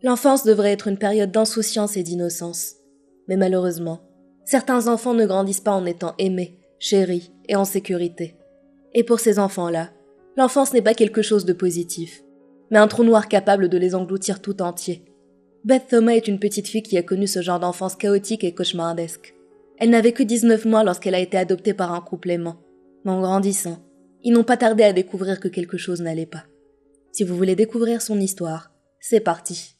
L'enfance devrait être une période d'insouciance et d'innocence. Mais malheureusement, certains enfants ne grandissent pas en étant aimés, chéris et en sécurité. Et pour ces enfants-là, l'enfance n'est pas quelque chose de positif, mais un trou noir capable de les engloutir tout entier. Beth Thomas est une petite fille qui a connu ce genre d'enfance chaotique et cauchemardesque. Elle n'avait que 19 mois lorsqu'elle a été adoptée par un couple aimant. Mais en grandissant, ils n'ont pas tardé à découvrir que quelque chose n'allait pas. Si vous voulez découvrir son histoire, c'est parti.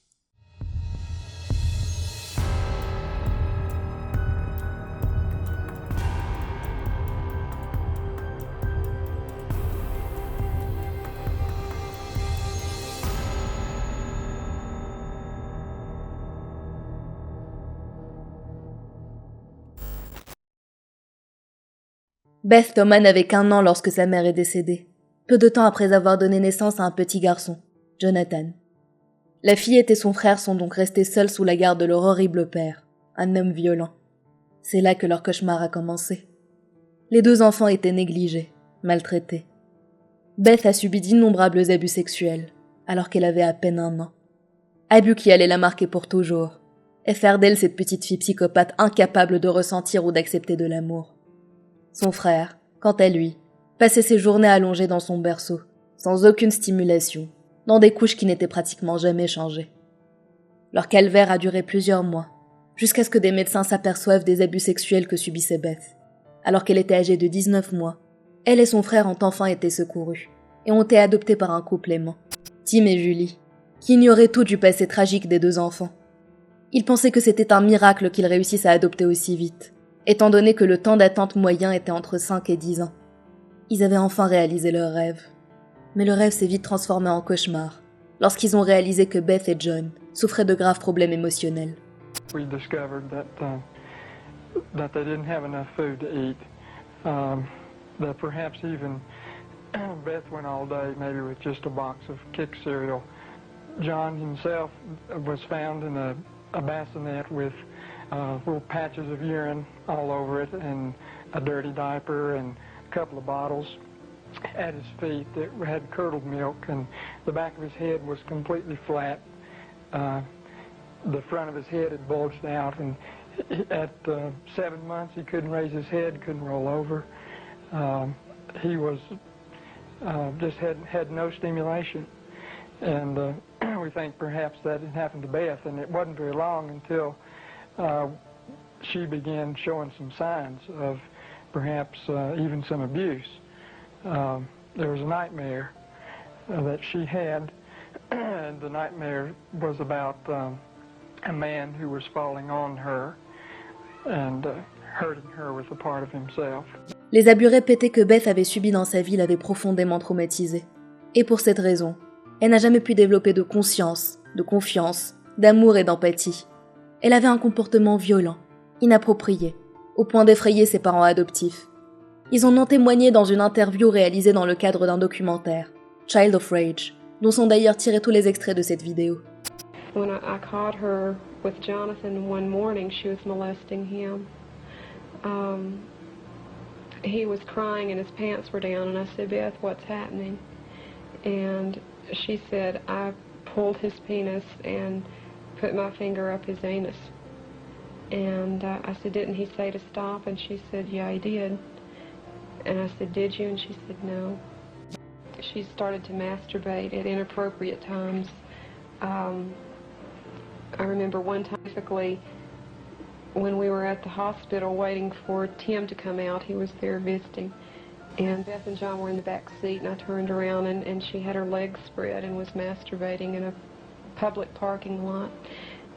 Beth Thomas n'avait qu'1 an lorsque sa mère est décédée, peu de temps après avoir donné naissance à un petit garçon, Jonathan. La fillette et son frère sont donc restés seuls sous la garde de leur horrible père, un homme violent. C'est là que leur cauchemar a commencé. Les 2 enfants étaient négligés, maltraités. Beth a subi d'innombrables abus sexuels, alors qu'elle avait à peine 1 an. Abus qui allaient la marquer pour toujours, et faire d'elle cette petite fille psychopathe incapable de ressentir ou d'accepter de l'amour. Son frère, quant à lui, passait ses journées allongées dans son berceau, sans aucune stimulation, dans des couches qui n'étaient pratiquement jamais changées. Leur calvaire a duré plusieurs mois, jusqu'à ce que des médecins s'aperçoivent des abus sexuels que subissait Beth. Alors qu'elle était âgée de 19 mois, elle et son frère ont enfin été secourus, et ont été adoptés par un couple aimant, Tim et Julie, qui ignoraient tout du passé tragique des 2 enfants. Ils pensaient que c'était un miracle qu'ils réussissent à adopter aussi vite, étant donné que le temps d'attente moyen était entre 5 et 10 ans. Ils avaient enfin réalisé leur rêve. Mais le rêve s'est vite transformé en cauchemar, lorsqu'ils ont réalisé que Beth et John souffraient de graves problèmes émotionnels. We discovered that they didn't have enough food to eat. That perhaps even Beth went all day maybe with just a box of Kick cereal. John himself was found in a bassinet with little patches of urine all over it and a dirty diaper and a couple of bottles at his feet that had curdled milk, and the back of his head was completely flat. The front of his head had bulged out, and at 7 months he couldn't raise his head, couldn't roll over. He was just had no stimulation, and we think perhaps that had happened to Beth, and it wasn't very long until she began showing some signs of perhaps even some abuse. There was a nightmare that she had, and the nightmare was about a man who was falling on her and hurting her with a part of himself. Les abus répétés que Beth avait subis dans sa vie l'avaient profondément traumatisée. Et pour cette raison, elle n'a jamais pu développer de conscience, de confiance, d'amour et d'empathie. Elle avait un comportement violent, inapproprié, au point d'effrayer ses parents adoptifs. Ils en ont témoigné dans une interview réalisée dans le cadre d'un documentaire, Child of Rage, dont sont d'ailleurs tirés tous les extraits de cette vidéo. When I caught her with Jonathan one morning, she was molesting him. He was crying and his pants were down, and I said, Beth, what's happening? And she said, I pulled his penis and put my finger up his anus. And I said, didn't he say to stop? And she said, yeah, he did. And I said, did you? And she said, no. She started to masturbate at inappropriate times. I remember one time, specifically, when we were at the hospital waiting for Tim to come out. He was there visiting. And Beth and John were in the back seat, and I turned around, and she had her legs spread and was masturbating in a public parking lot.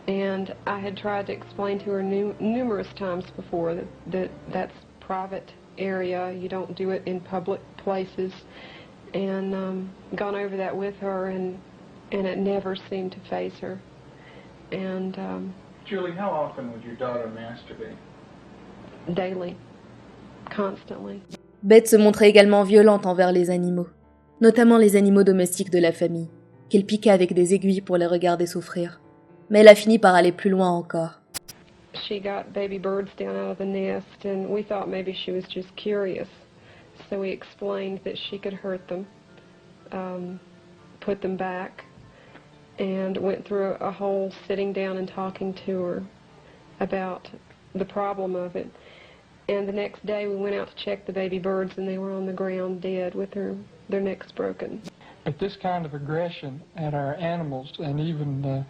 And I had tried to explain to her numerous times before that's private area. You don't do it in public places. And gone over that with her, and it never seemed to faze her. And Julie, how often would your daughter masturbate? Daily. Constantly. Beth se montrait également violente envers les animaux, notamment les animaux domestiques de la famille, qu'elle piquait avec des aiguilles pour les regarder souffrir. Mais elle a fini par aller plus loin encore. She got baby birds down out of the nest, and we thought maybe she was just curious. So we explained that she could hurt them, put them back, and went through a whole sitting down and talking to her about the problem of it. And the next day we went out to check the baby birds, and they were on the ground dead with their necks broken. But this kind of aggression at our animals and even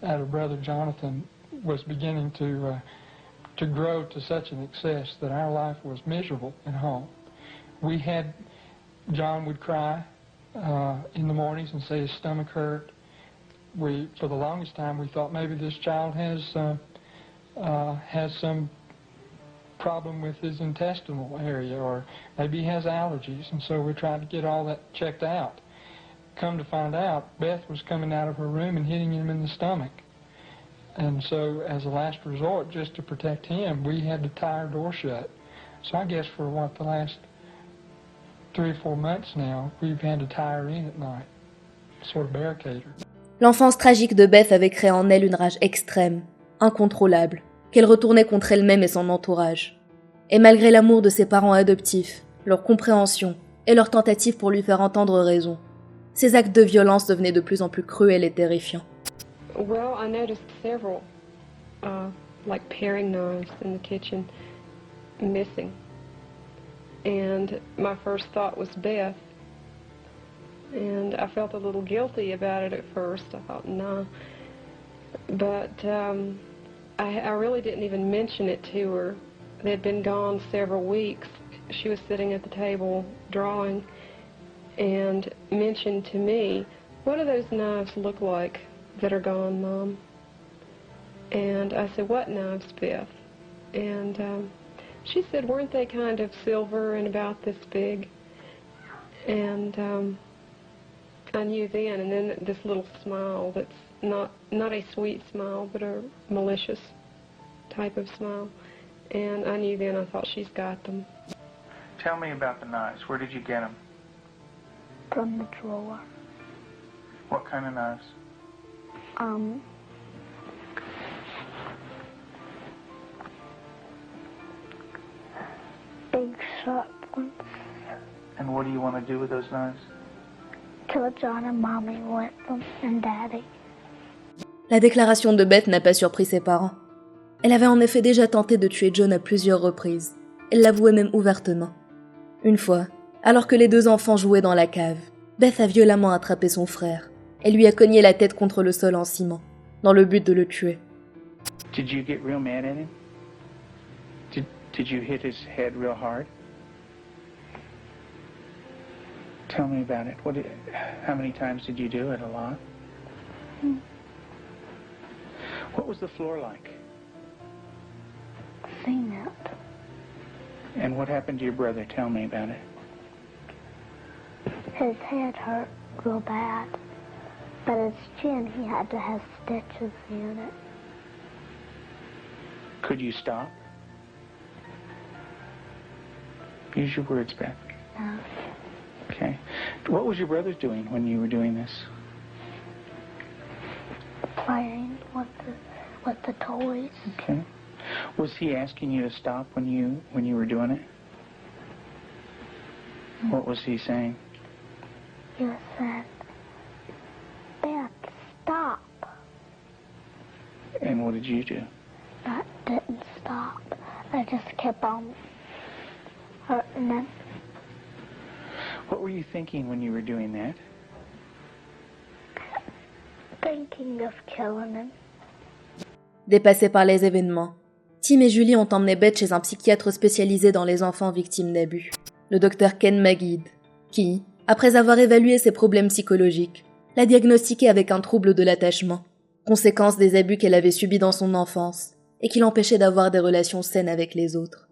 at her brother Jonathan was beginning to grow to such an excess that our life was miserable at home. John would cry in the mornings and say his stomach hurt. For the longest time, we thought maybe this child has some problem with his intestinal area, or maybe he has allergies, and so we're trying to get all that checked out. Come to find out, Beth was coming out of her room and hitting him in the stomach. And so, as a last resort, just to protect him, we had to tie our door shut. So I guess for the last 3 or 4 months now, we've had to tie her in at night, sort of barricade her. L'enfance tragique de Beth avait créé en elle une rage extrême, incontrôlable, qu'elle retournait contre elle-même et son entourage. Et malgré l'amour de ses parents adoptifs, leur compréhension et leurs tentatives pour lui faire entendre raison, ses actes de violence devenaient de plus en plus cruels et terrifiants. Well, I noticed several, like paring knives in the kitchen, missing. And my first thought was Beth. And I felt a little guilty about it at first. I thought, nah. But I really didn't even mention it to her. They had been gone several weeks. She was sitting at the table drawing and mentioned to me, "What do those knives look like that are gone, Mom?" And I said, "What knives, Beth?" And she said, "Weren't they kind of silver and about this big?" And I knew then, and then this little smile that's not a sweet smile, but a malicious type of smile. And I knew then, I thought, she's got them. Tell me about the knives. Where did you get them? From the drawer. What kind of knives? Big sharp ones. And what do you want to do with those knives? Kill John and Mommy with them, and Daddy. La déclaration de Beth n'a pas surpris ses parents. Elle avait en effet déjà tenté de tuer John à plusieurs reprises. Elle l'avouait même ouvertement. Une fois, alors que les 2 enfants jouaient dans la cave, Beth a violemment attrapé son frère. Elle lui a cogné la tête contre le sol en ciment, dans le but de le tuer. Did you get real mad at him? Did you hit his head real hard? Tell me about it. How many times did you do it? A lot? What was the floor like? Cement. And what happened to your brother? Tell me about it. His head hurt real bad, but his chin, he had to have stitches in it. Could you stop? Use your words, Beth. No. Okay. What was your brother doing when you were doing this? Playing with the toys. Okay. Was he asking you to stop when you were doing it? What was he saying? He said, "Beth, stop." And what did you do? That didn't stop. I just kept on hurting him. What were you thinking when you were doing that? Thinking of killing him. Dépassés par les événements, Tim et Julie ont emmené Beth chez un psychiatre spécialisé dans les enfants victimes d'abus, le docteur Ken Magid, qui, après avoir évalué ses problèmes psychologiques, l'a diagnostiqué avec un trouble de l'attachement, conséquence des abus qu'elle avait subis dans son enfance et qui l'empêchait d'avoir des relations saines avec les autres.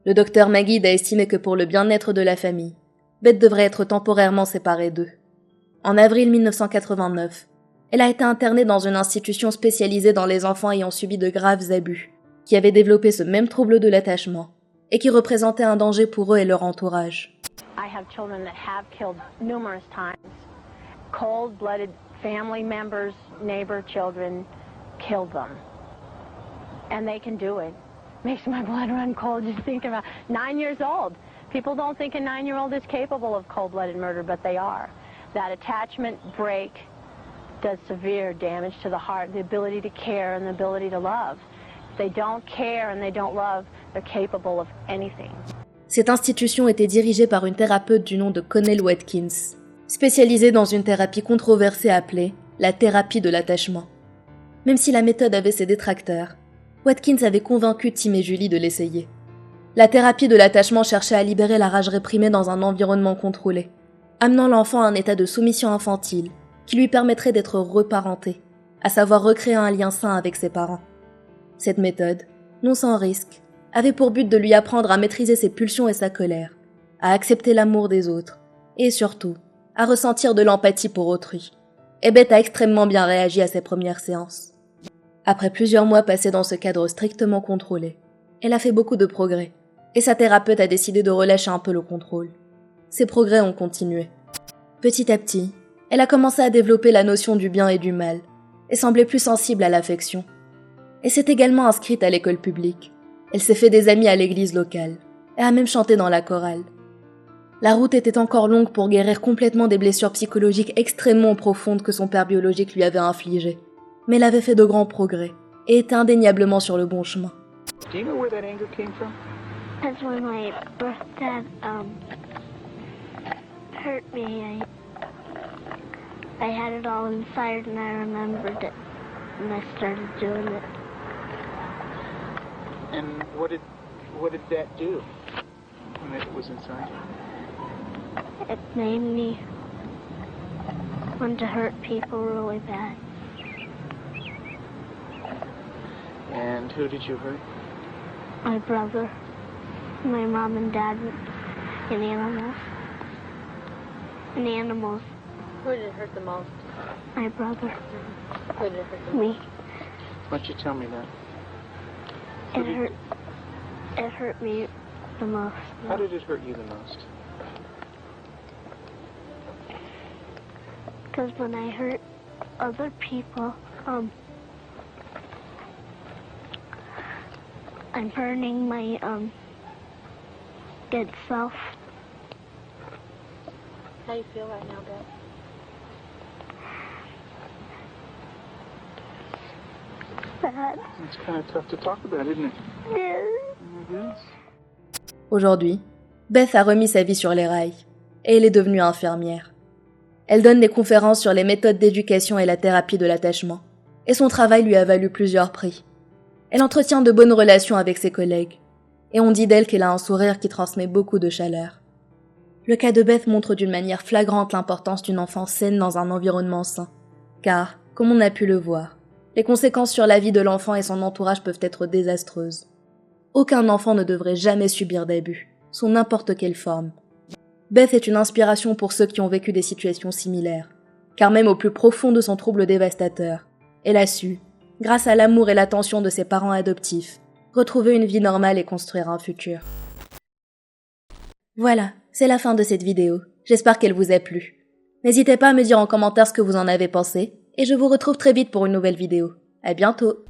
Le docteur Magid a estimé que pour le bien-être de la famille, Beth devrait être temporairement séparée d'eux. En avril 1989, elle a été internée dans une institution spécialisée dans les enfants ayant subi de graves abus, qui avaient développé ce même trouble de l'attachement et qui représentait un danger pour eux et leur entourage. I have children that have killed numerous times. Cold-blooded family members, neighbor children killed them. And they can do it. Makes my blood run cold just thinking about 9 years old. People don't think a 9-year-old is capable of cold-blooded murder, but they are. That attachment break does severe damage to the heart, the ability to care and the ability to love. If they don't care and they don't love, they're capable of anything. Cette institution était dirigée par une thérapeute du nom de Connell Watkins, spécialisée dans une thérapie controversée appelée la thérapie de l'attachement. Même si la méthode avait ses détracteurs, Watkins avait convaincu Tim et Julie de l'essayer. La thérapie de l'attachement cherchait à libérer la rage réprimée dans un environnement contrôlé, amenant l'enfant à un état de soumission infantile qui lui permettrait d'être reparenté, à savoir recréer un lien sain avec ses parents. Cette méthode, non sans risque, avait pour but de lui apprendre à maîtriser ses pulsions et sa colère, à accepter l'amour des autres, et surtout, à ressentir de l'empathie pour autrui. Et Beth a extrêmement bien réagi à ses premières séances. Après plusieurs mois passés dans ce cadre strictement contrôlé, elle a fait beaucoup de progrès, et sa thérapeute a décidé de relâcher un peu le contrôle. Ces progrès ont continué. Petit à petit, elle a commencé à développer la notion du bien et du mal, et semblait plus sensible à l'affection. Elle s'est également inscrite à l'école publique. Elle s'est fait des amis à l'église locale, et a même chanté dans la chorale. La route était encore longue pour guérir complètement des blessures psychologiques extrêmement profondes que son père biologique lui avait infligées. Mais elle avait fait de grands progrès, et était indéniablement sur le bon chemin. Do you know where that anger came from? Because when my birth dad hurt me, I had it all inside and I remembered it and I started doing it. And what did that do when it was inside you? It made me want to hurt people really bad. And who did you hurt? My brother, my mom and dad, and animals. And animals. Who did it hurt the most? My brother. Who did it hurt the most? Me. Why don't you tell me that? It hurt me the most. How did it hurt you the most? Because when I hurt other people, I'm burning my good self. How do you feel right now, Beth? Bad. It's kind of tough to talk about, isn't it? Yeah. It is. Aujourd'hui, Beth a remis sa vie sur les rails, et elle est devenue infirmière. Elle donne des conférences sur les méthodes d'éducation et la thérapie de l'attachement, et son travail lui a valu plusieurs prix. Elle entretient de bonnes relations avec ses collègues, et on dit d'elle qu'elle a un sourire qui transmet beaucoup de chaleur. Le cas de Beth montre d'une manière flagrante l'importance d'une enfance saine dans un environnement sain, car, comme on a pu le voir, les conséquences sur la vie de l'enfant et son entourage peuvent être désastreuses. Aucun enfant ne devrait jamais subir d'abus, sous n'importe quelle forme. Beth est une inspiration pour ceux qui ont vécu des situations similaires, car même au plus profond de son trouble dévastateur, elle a su, grâce à l'amour et l'attention de ses parents adoptifs, retrouver une vie normale et construire un futur. Voilà, c'est la fin de cette vidéo. J'espère qu'elle vous a plu. N'hésitez pas à me dire en commentaire ce que vous en avez pensé, et je vous retrouve très vite pour une nouvelle vidéo. À bientôt!